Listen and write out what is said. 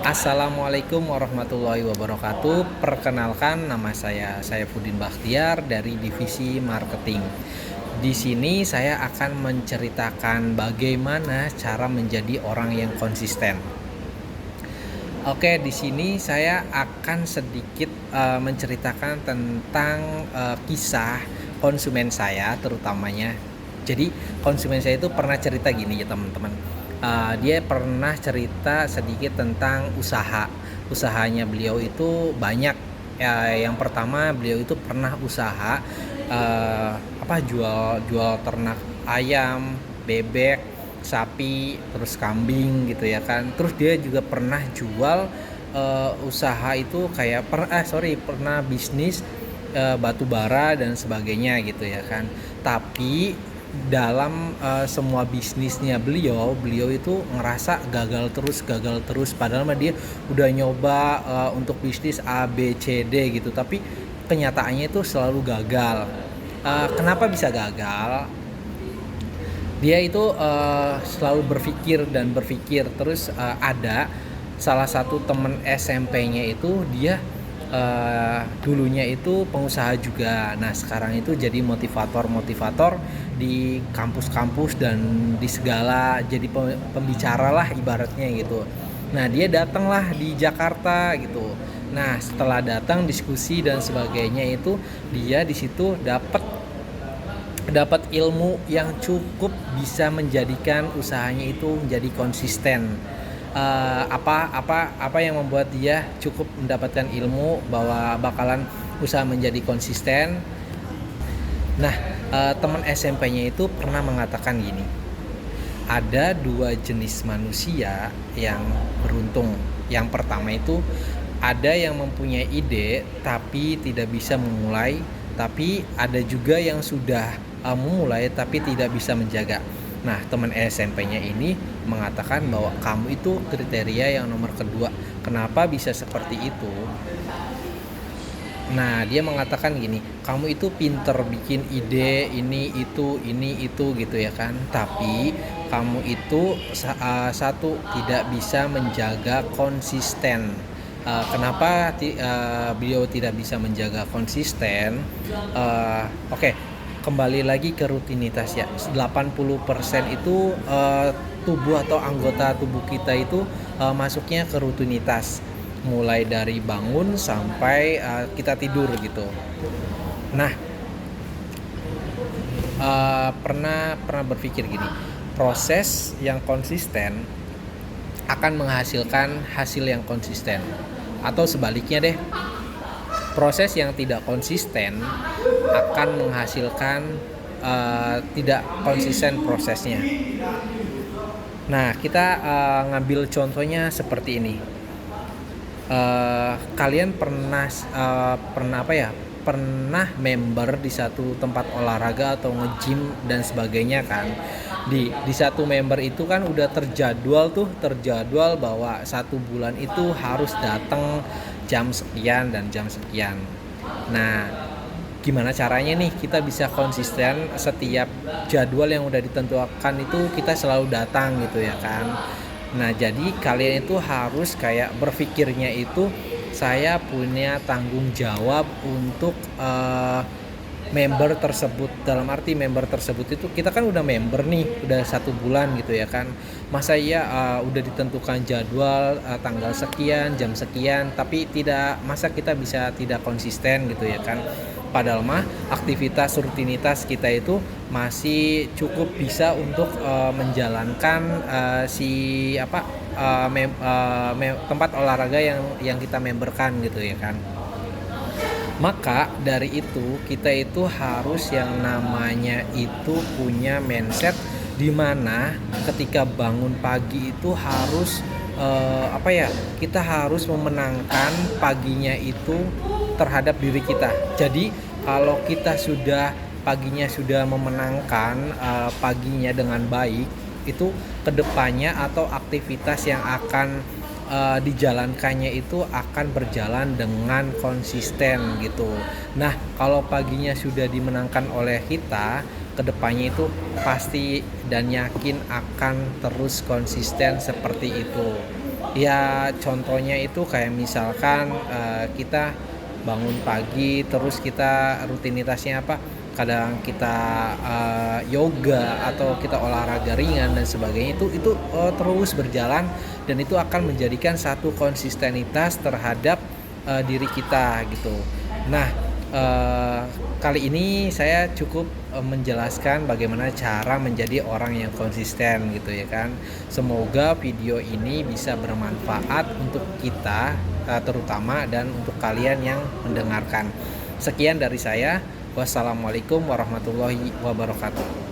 Assalamualaikum warahmatullahi wabarakatuh. Perkenalkan, nama saya Saifuddin Bakhtiar dari Divisi Marketing. Di sini saya akan menceritakan bagaimana cara menjadi orang yang konsisten. Oke, di sini saya akan sedikit menceritakan tentang kisah konsumen saya terutamanya. Jadi konsumen saya itu pernah cerita gini ya teman-teman. Dia pernah cerita sedikit tentang usahanya beliau itu banyak. Yang pertama, beliau itu pernah usaha jual ternak ayam, bebek, sapi, terus kambing gitu ya kan. Terus dia juga pernah jual usaha itu kayak pernah bisnis batu bara dan sebagainya gitu ya kan. Tapi dalam semua bisnisnya beliau itu ngerasa gagal terus padahal dia udah nyoba untuk bisnis A B C D gitu, tapi kenyataannya itu selalu gagal. Kenapa bisa gagal? Dia itu selalu berpikir terus. Ada salah satu temen SMP-nya itu, dia dulunya itu pengusaha juga. Nah sekarang itu jadi motivator di kampus-kampus dan di segala, jadi pembicara lah ibaratnya gitu. Nah dia datanglah di Jakarta gitu. Nah setelah datang diskusi dan sebagainya itu, dia di situ dapat ilmu yang cukup bisa menjadikan usahanya itu menjadi konsisten. Apa yang membuat dia cukup mendapatkan ilmu bahwa bakalan usaha menjadi konsisten. Nah, teman SMP-nya itu pernah mengatakan gini, ada dua jenis manusia yang beruntung. Yang pertama itu ada yang mempunyai ide tapi tidak bisa memulai, tapi ada juga yang sudah memulai tapi tidak bisa menjaga. Nah, teman SMP-nya ini mengatakan bahwa kamu itu kriteria yang nomor kedua. Kenapa bisa seperti itu? Nah, dia mengatakan gini, kamu itu pinter bikin ide ini itu gitu ya kan. Tapi kamu itu satu, tidak bisa menjaga konsisten. Kenapa beliau tidak bisa menjaga konsisten? Oke, kembali lagi ke rutinitas ya. 80% itu tubuh atau anggota tubuh kita itu masuknya ke rutinitas, mulai dari bangun sampai kita tidur gitu. Nah, pernah berpikir gini, proses yang konsisten akan menghasilkan hasil yang konsisten, atau sebaliknya deh, proses yang tidak konsisten akan menghasilkan tidak konsisten prosesnya. Nah, kita ngambil contohnya seperti ini. Kalian pernah member di satu tempat olahraga atau nge-gym dan sebagainya kan. Di satu member itu kan udah terjadwal bahwa 1 bulan itu harus datang jam sekian dan jam sekian. Nah, gimana caranya nih kita bisa konsisten setiap jadwal yang udah ditentukan itu kita selalu datang gitu ya kan. Nah, jadi kalian itu harus kayak berpikirnya itu, saya punya tanggung jawab untuk member tersebut. Dalam arti member tersebut itu, kita kan udah member nih, udah 1 bulan gitu ya kan. Masa udah ditentukan jadwal tanggal sekian, jam sekian, tapi masa kita bisa tidak konsisten gitu ya kan. Padahal aktivitas rutinitas kita itu masih cukup bisa untuk menjalankan tempat olahraga yang kita memberkan gitu ya kan. Maka dari itu kita itu harus yang namanya itu punya mindset di mana ketika bangun pagi itu harus kita harus memenangkan paginya itu terhadap diri kita. Jadi kalau kita paginya sudah memenangkan paginya dengan baik, itu kedepannya atau aktivitas yang akan dijalankannya itu akan berjalan dengan konsisten gitu. Nah, kalau paginya sudah dimenangkan oleh kita, kedepannya itu pasti dan yakin akan terus konsisten seperti itu. Ya contohnya itu kayak misalkan, kita bangun pagi terus kita rutinitasnya apa, kadang kita, yoga atau kita olahraga ringan dan sebagainya itu terus berjalan dan itu akan menjadikan satu konsistenitas terhadap, diri kita gitu. Nah, eee, kali ini saya cukup, menjelaskan bagaimana cara menjadi orang yang konsisten gitu ya kan. Semoga video ini bisa bermanfaat untuk kita, terutama dan untuk kalian yang mendengarkan. Sekian dari saya. Wassalamualaikum warahmatullahi wabarakatuh.